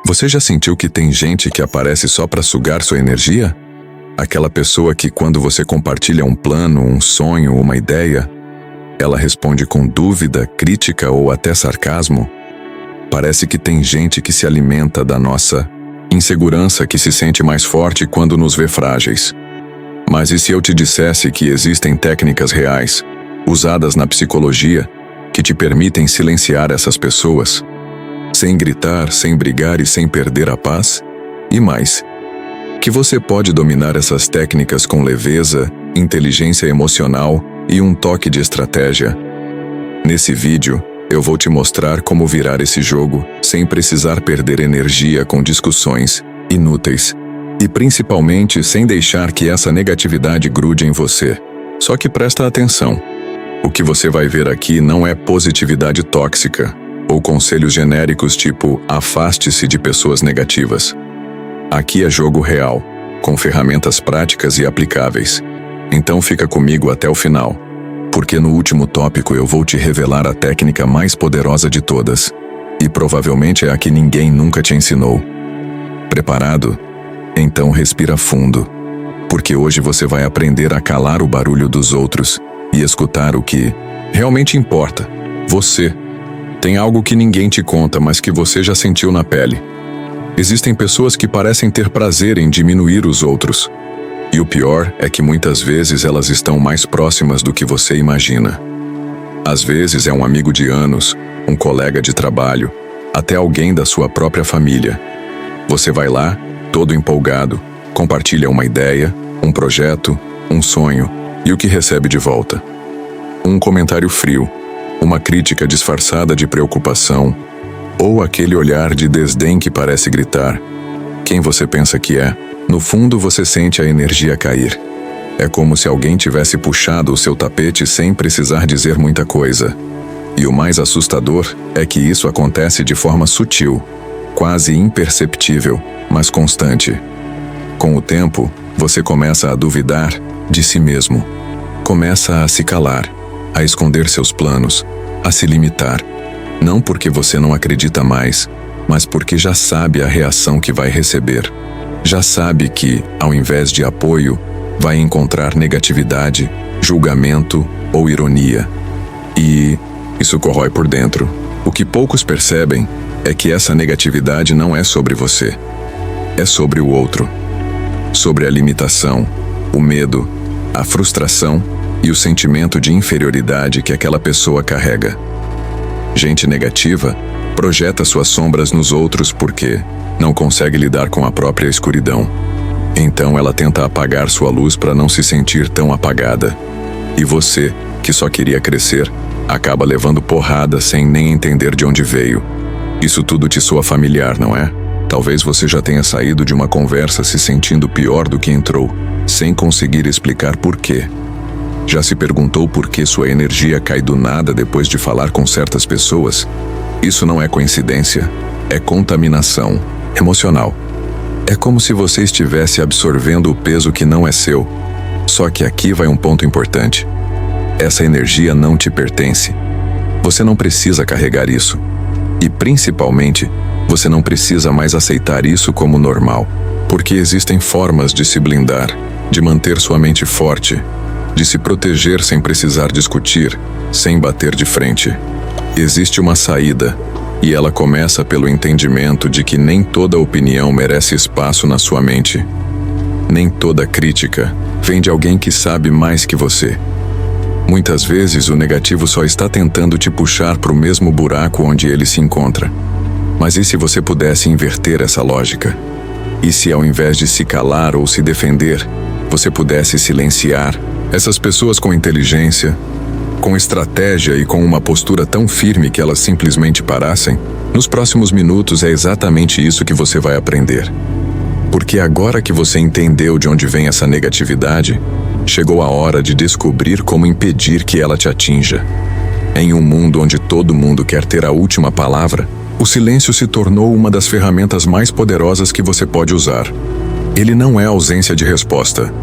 Você já sentiu que tem gente que aparece só para sugar sua energia? Aquela pessoa que, quando você compartilha um plano, um sonho, uma ideia, ela responde com dúvida, crítica ou até sarcasmo? Parece que tem gente que se alimenta da nossa insegurança, que se sente mais forte quando nos vê frágeis. Mas e se eu te dissesse que existem técnicas reais, usadas na psicologia, que te permitem silenciar essas pessoas? Sem gritar, sem brigar e sem perder a paz? E mais, que você pode dominar essas técnicas com leveza, inteligência emocional e um toque de estratégia. Nesse vídeo, eu vou te mostrar como virar esse jogo sem precisar perder energia com discussões inúteis e principalmente sem deixar que essa negatividade grude em você. Só que presta atenção. O que você vai ver aqui não é positividade tóxica ou conselhos genéricos tipo afaste-se de pessoas negativas. Aqui é jogo real, com ferramentas práticas e aplicáveis. Então fica comigo até o final, porque no último tópico eu vou te revelar a técnica mais poderosa de todas, e provavelmente é a que ninguém nunca te ensinou. Preparado? Então respira fundo, porque hoje você vai aprender a calar o barulho dos outros e escutar o que realmente importa. Você. Tem algo que ninguém te conta, mas que você já sentiu na pele. Existem pessoas que parecem ter prazer em diminuir os outros. E o pior é que muitas vezes elas estão mais próximas do que você imagina. Às vezes é um amigo de anos, um colega de trabalho, até alguém da sua própria família. Você vai lá, todo empolgado, compartilha uma ideia, um projeto, um sonho, e o que recebe de volta? Um comentário frio, uma crítica disfarçada de preocupação, ou aquele olhar de desdém que parece gritar: quem você pensa que é? No fundo você sente a energia cair. É como se alguém tivesse puxado o seu tapete sem precisar dizer muita coisa. E o mais assustador é que isso acontece de forma sutil, quase imperceptível, mas constante. Com o tempo, você começa a duvidar de si mesmo. Começa a se calar, a esconder seus planos, a se limitar. Não porque você não acredita mais, mas porque já sabe a reação que vai receber. Já sabe que, ao invés de apoio, vai encontrar negatividade, julgamento ou ironia. E isso corrói por dentro. O que poucos percebem é que essa negatividade não é sobre você. É sobre o outro. Sobre a limitação, o medo, a frustração e o sentimento de inferioridade que aquela pessoa carrega. Gente negativa projeta suas sombras nos outros porque não consegue lidar com a própria escuridão. Então ela tenta apagar sua luz para não se sentir tão apagada. E você, que só queria crescer, acaba levando porrada sem nem entender de onde veio. Isso tudo te soa familiar, não é? Talvez você já tenha saído de uma conversa se sentindo pior do que entrou, sem conseguir explicar por quê. Já se perguntou por que sua energia cai do nada depois de falar com certas pessoas? Isso não é coincidência, é contaminação emocional. É como se você estivesse absorvendo o peso que não é seu. Só que aqui vai um ponto importante. Essa energia não te pertence. Você não precisa carregar isso. E principalmente, você não precisa mais aceitar isso como normal. Porque existem formas de se blindar, de manter sua mente forte, de se proteger sem precisar discutir, sem bater de frente. Existe uma saída, e ela começa pelo entendimento de que nem toda opinião merece espaço na sua mente. Nem toda crítica vem de alguém que sabe mais que você. Muitas vezes o negativo só está tentando te puxar para o mesmo buraco onde ele se encontra. Mas e se você pudesse inverter essa lógica? E se ao invés de se calar ou se defender, você pudesse silenciar essas pessoas com inteligência, com estratégia e com uma postura tão firme que elas simplesmente parassem? Nos próximos minutos é exatamente isso que você vai aprender. Porque agora que você entendeu de onde vem essa negatividade, chegou a hora de descobrir como impedir que ela te atinja. Em um mundo onde todo mundo quer ter a última palavra, o silêncio se tornou uma das ferramentas mais poderosas que você pode usar. Ele não é ausência de resposta.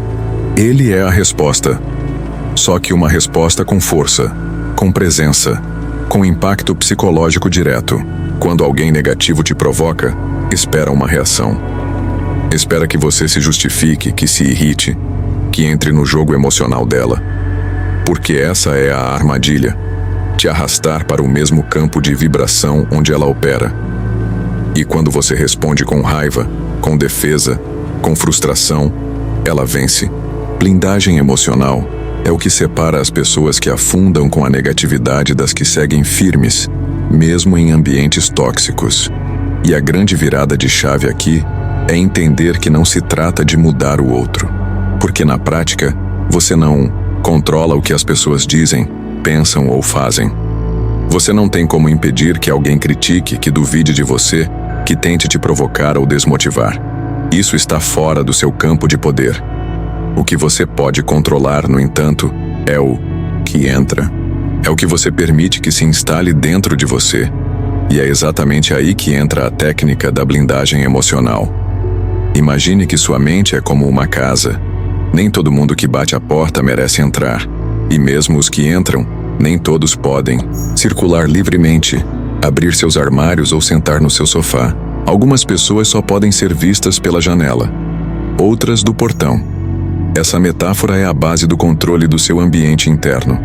Ele é a resposta. Só que uma resposta com força, com presença, com impacto psicológico direto. Quando alguém negativo te provoca, espera uma reação. Espera que você se justifique, que se irrite, que entre no jogo emocional dela. Porque essa é a armadilha, te arrastar para o mesmo campo de vibração onde ela opera. E quando você responde com raiva, com defesa, com frustração, ela vence. Blindagem emocional é o que separa as pessoas que afundam com a negatividade das que seguem firmes, mesmo em ambientes tóxicos. E a grande virada de chave aqui é entender que não se trata de mudar o outro. Porque na prática, você não controla o que as pessoas dizem, pensam ou fazem. Você não tem como impedir que alguém critique, que duvide de você, que tente te provocar ou desmotivar. Isso está fora do seu campo de poder. O que você pode controlar, no entanto, é o que entra. É o que você permite que se instale dentro de você. E é exatamente aí que entra a técnica da blindagem emocional. Imagine que sua mente é como uma casa. Nem todo mundo que bate a porta merece entrar. E mesmo os que entram, nem todos podem circular livremente, abrir seus armários ou sentar no seu sofá. Algumas pessoas só podem ser vistas pela janela, outras do portão. Essa metáfora é a base do controle do seu ambiente interno.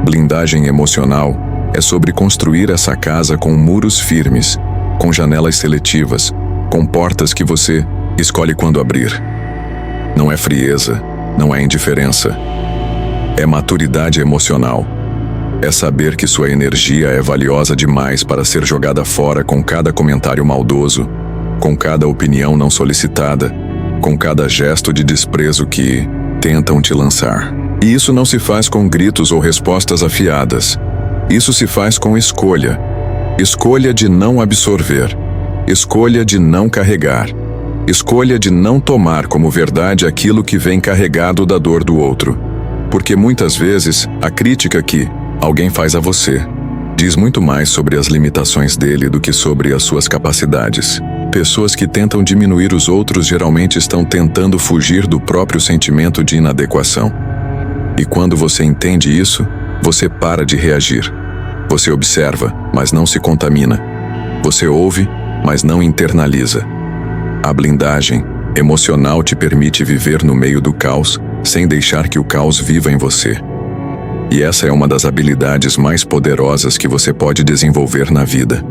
Blindagem emocional é sobre construir essa casa com muros firmes, com janelas seletivas, com portas que você escolhe quando abrir. Não é frieza, não é indiferença. É maturidade emocional. É saber que sua energia é valiosa demais para ser jogada fora com cada comentário maldoso, com cada opinião não solicitada, com cada gesto de desprezo que tentam te lançar. E isso não se faz com gritos ou respostas afiadas. Isso se faz com escolha. Escolha de não absorver. Escolha de não carregar. Escolha de não tomar como verdade aquilo que vem carregado da dor do outro. Porque muitas vezes a crítica que alguém faz a você diz muito mais sobre as limitações dele do que sobre as suas capacidades. Pessoas que tentam diminuir os outros geralmente estão tentando fugir do próprio sentimento de inadequação. E quando você entende isso, você para de reagir. Você observa, mas não se contamina. Você ouve, mas não internaliza. A blindagem emocional te permite viver no meio do caos, sem deixar que o caos viva em você. E essa é uma das habilidades mais poderosas que você pode desenvolver na vida.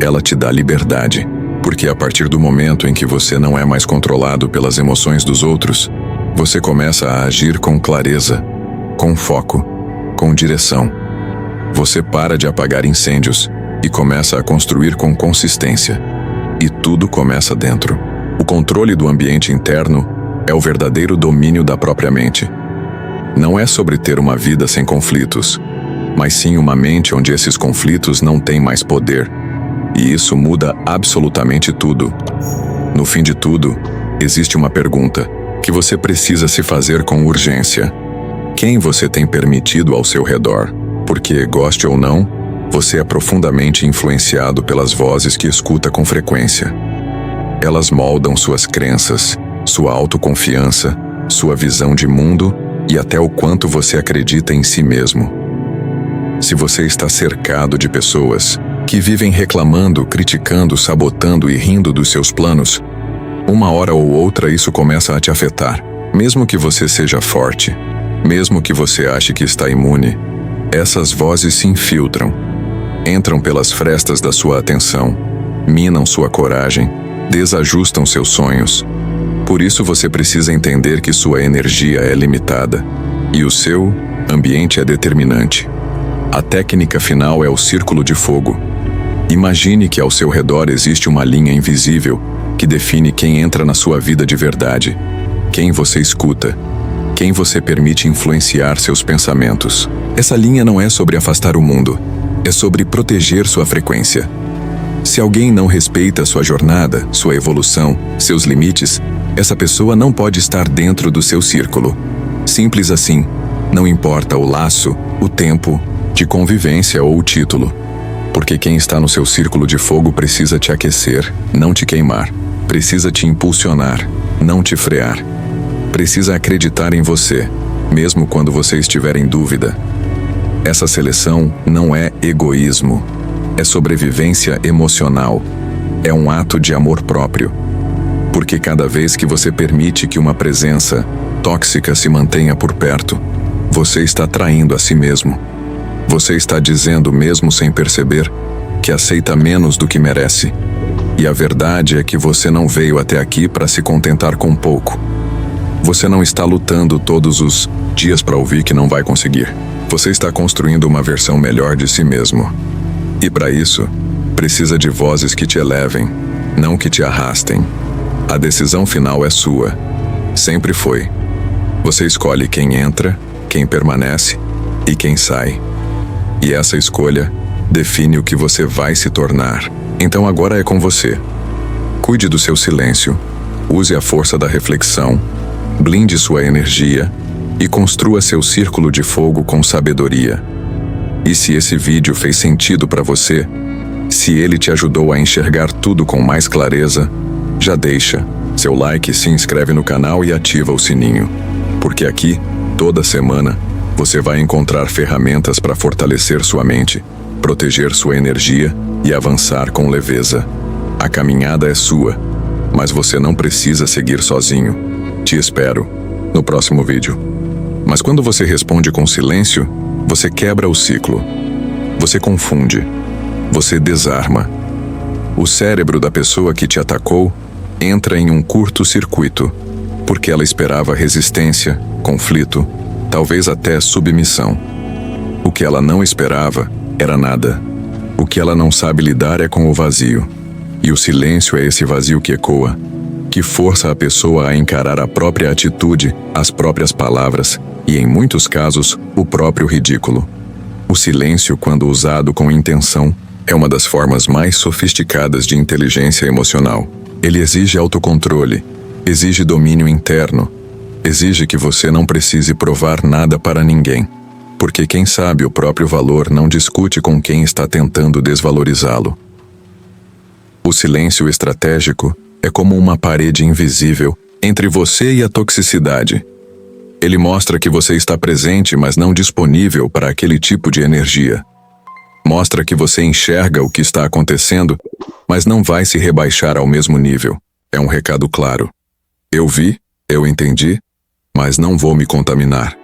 Ela te dá liberdade, porque a partir do momento em que você não é mais controlado pelas emoções dos outros, você começa a agir com clareza, com foco, com direção. Você para de apagar incêndios e começa a construir com consistência. E tudo começa dentro. O controle do ambiente interno é o verdadeiro domínio da própria mente. Não é sobre ter uma vida sem conflitos, mas sim uma mente onde esses conflitos não têm mais poder. E isso muda absolutamente tudo. No fim de tudo, existe uma pergunta que você precisa se fazer com urgência. Quem você tem permitido ao seu redor? Porque, goste ou não, você é profundamente influenciado pelas vozes que escuta com frequência. Elas moldam suas crenças, sua autoconfiança, sua visão de mundo e até o quanto você acredita em si mesmo. Se você está cercado de pessoas que vivem reclamando, criticando, sabotando e rindo dos seus planos, uma hora ou outra isso começa a te afetar. Mesmo que você seja forte, mesmo que você ache que está imune, essas vozes se infiltram, entram pelas frestas da sua atenção, minam sua coragem, desajustam seus sonhos. Por isso você precisa entender que sua energia é limitada e o seu ambiente é determinante. A técnica final é o círculo de fogo. Imagine que ao seu redor existe uma linha invisível que define quem entra na sua vida de verdade, quem você escuta, quem você permite influenciar seus pensamentos. Essa linha não é sobre afastar o mundo, é sobre proteger sua frequência. Se alguém não respeita sua jornada, sua evolução, seus limites, essa pessoa não pode estar dentro do seu círculo. Simples assim. Não importa o laço, o tempo de convivência ou o título. Porque quem está no seu círculo de fogo precisa te aquecer, não te queimar. Precisa te impulsionar, não te frear. Precisa acreditar em você, mesmo quando você estiver em dúvida. Essa seleção não é egoísmo, é sobrevivência emocional. é um ato de amor próprio. Porque cada vez que você permite que uma presença tóxica se mantenha por perto, você está traindo a si mesmo. Você está dizendo, mesmo sem perceber, que aceita menos do que merece. E a verdade é que você não veio até aqui para se contentar com pouco. Você não está lutando todos os dias para ouvir que não vai conseguir. Você está construindo uma versão melhor de si mesmo. E para isso, precisa de vozes que te elevem, não que te arrastem. A decisão final é sua. Sempre foi. Você escolhe quem entra, quem permanece e quem sai. E essa escolha define o que você vai se tornar. Então agora é com você. Cuide do seu silêncio. Use a força da reflexão. Blinde sua energia e construa seu círculo de fogo com sabedoria. E se esse vídeo fez sentido para você, se ele te ajudou a enxergar tudo com mais clareza, já deixa seu like, se inscreve no canal e ativa o sininho. Porque aqui, toda semana, você vai encontrar ferramentas para fortalecer sua mente, proteger sua energia e avançar com leveza. A caminhada é sua, mas você não precisa seguir sozinho. Te espero no próximo vídeo. Mas quando você responde com silêncio, você quebra o ciclo. Você confunde. Você desarma. O cérebro da pessoa que te atacou entra em um curto-circuito, porque ela esperava resistência, conflito, talvez até submissão. O que ela não esperava era nada. O que ela não sabe lidar é com o vazio. E o silêncio é esse vazio que ecoa, que força a pessoa a encarar a própria atitude, as próprias palavras e, em muitos casos, o próprio ridículo. O silêncio, quando usado com intenção, é uma das formas mais sofisticadas de inteligência emocional. Ele exige autocontrole, exige domínio interno, exige que você não precise provar nada para ninguém, porque quem sabe o próprio valor não discute com quem está tentando desvalorizá-lo. O silêncio estratégico é como uma parede invisível entre você e a toxicidade. Ele mostra que você está presente, mas não disponível para aquele tipo de energia. Mostra que você enxerga o que está acontecendo, mas não vai se rebaixar ao mesmo nível. É um recado claro. Eu vi, eu entendi, mas não vou me contaminar.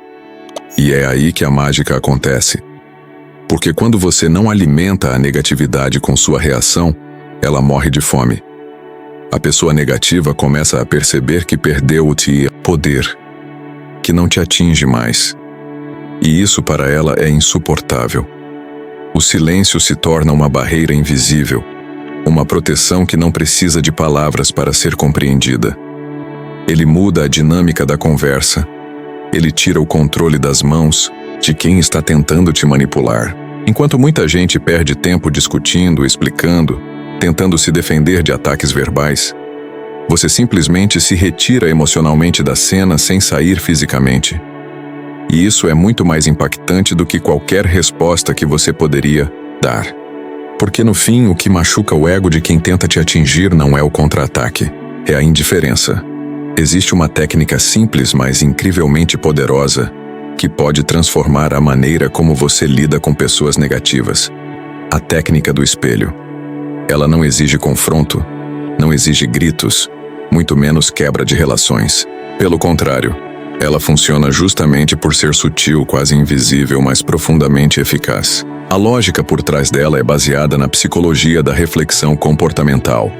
E é aí que a mágica acontece. Porque quando você não alimenta a negatividade com sua reação, ela morre de fome. A pessoa negativa começa a perceber que perdeu o poder, que não te atinge mais. E isso para ela é insuportável. O silêncio se torna uma barreira invisível, uma proteção que não precisa de palavras para ser compreendida. Ele muda a dinâmica da conversa. Ele tira o controle das mãos de quem está tentando te manipular. Enquanto muita gente perde tempo discutindo, explicando, tentando se defender de ataques verbais, você simplesmente se retira emocionalmente da cena sem sair fisicamente. E isso é muito mais impactante do que qualquer resposta que você poderia dar. Porque no fim, o que machuca o ego de quem tenta te atingir não é o contra-ataque, é a indiferença. Existe uma técnica simples, mas incrivelmente poderosa, que pode transformar a maneira como você lida com pessoas negativas. A técnica do espelho. Ela não exige confronto, não exige gritos, muito menos quebra de relações. Pelo contrário, ela funciona justamente por ser sutil, quase invisível, mas profundamente eficaz. A lógica por trás dela é baseada na psicologia da reflexão comportamental.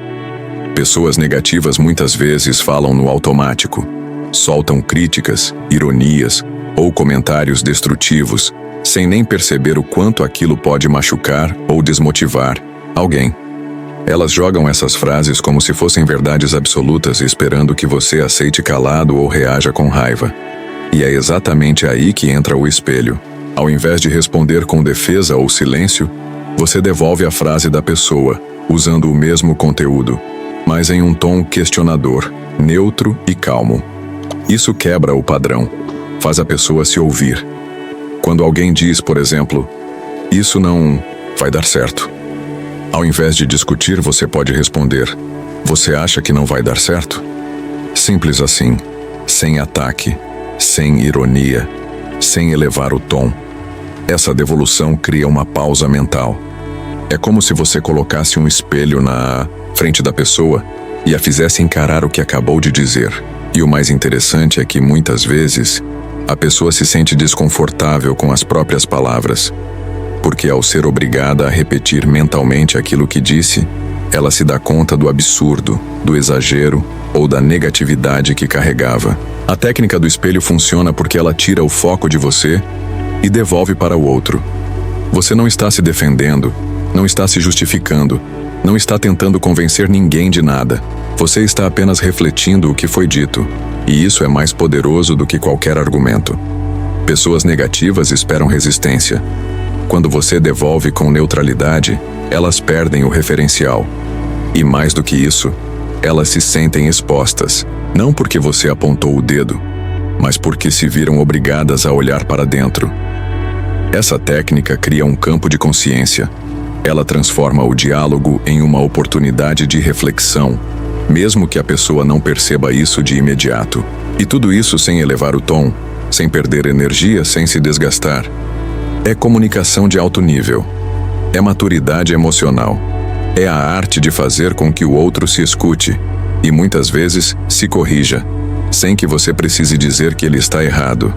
Pessoas negativas muitas vezes falam no automático, soltam críticas, ironias ou comentários destrutivos, sem nem perceber o quanto aquilo pode machucar ou desmotivar alguém. Elas jogam essas frases como se fossem verdades absolutas, esperando que você aceite calado ou reaja com raiva. E é exatamente aí que entra o espelho. Ao invés de responder com defesa ou silêncio, você devolve a frase da pessoa, usando o mesmo conteúdo, mas em um tom questionador, neutro e calmo. Isso quebra o padrão, faz a pessoa se ouvir. Quando alguém diz, por exemplo, "Isso não vai dar certo", ao invés de discutir, você pode responder, "Você acha que não vai dar certo?" Simples assim, sem ataque, sem ironia, sem elevar o tom. Essa devolução cria uma pausa mental. É como se você colocasse um espelho na frente da pessoa e a fizesse encarar o que acabou de dizer. E o mais interessante é que, muitas vezes, a pessoa se sente desconfortável com as próprias palavras, porque ao ser obrigada a repetir mentalmente aquilo que disse, ela se dá conta do absurdo, do exagero ou da negatividade que carregava. A técnica do espelho funciona porque ela tira o foco de você e devolve para o outro. Você não está se defendendo, não está se justificando, não está tentando convencer ninguém de nada. Você está apenas refletindo o que foi dito, e isso é mais poderoso do que qualquer argumento. Pessoas negativas esperam resistência. Quando você devolve com neutralidade, elas perdem o referencial. E mais do que isso, elas se sentem expostas, não porque você apontou o dedo, mas porque se viram obrigadas a olhar para dentro. Essa técnica cria um campo de consciência. Ela transforma o diálogo em uma oportunidade de reflexão, mesmo que a pessoa não perceba isso de imediato. E tudo isso sem elevar o tom, sem perder energia, sem se desgastar. É comunicação de alto nível. É maturidade emocional. É a arte de fazer com que o outro se escute e, muitas vezes, se corrija, sem que você precise dizer que ele está errado.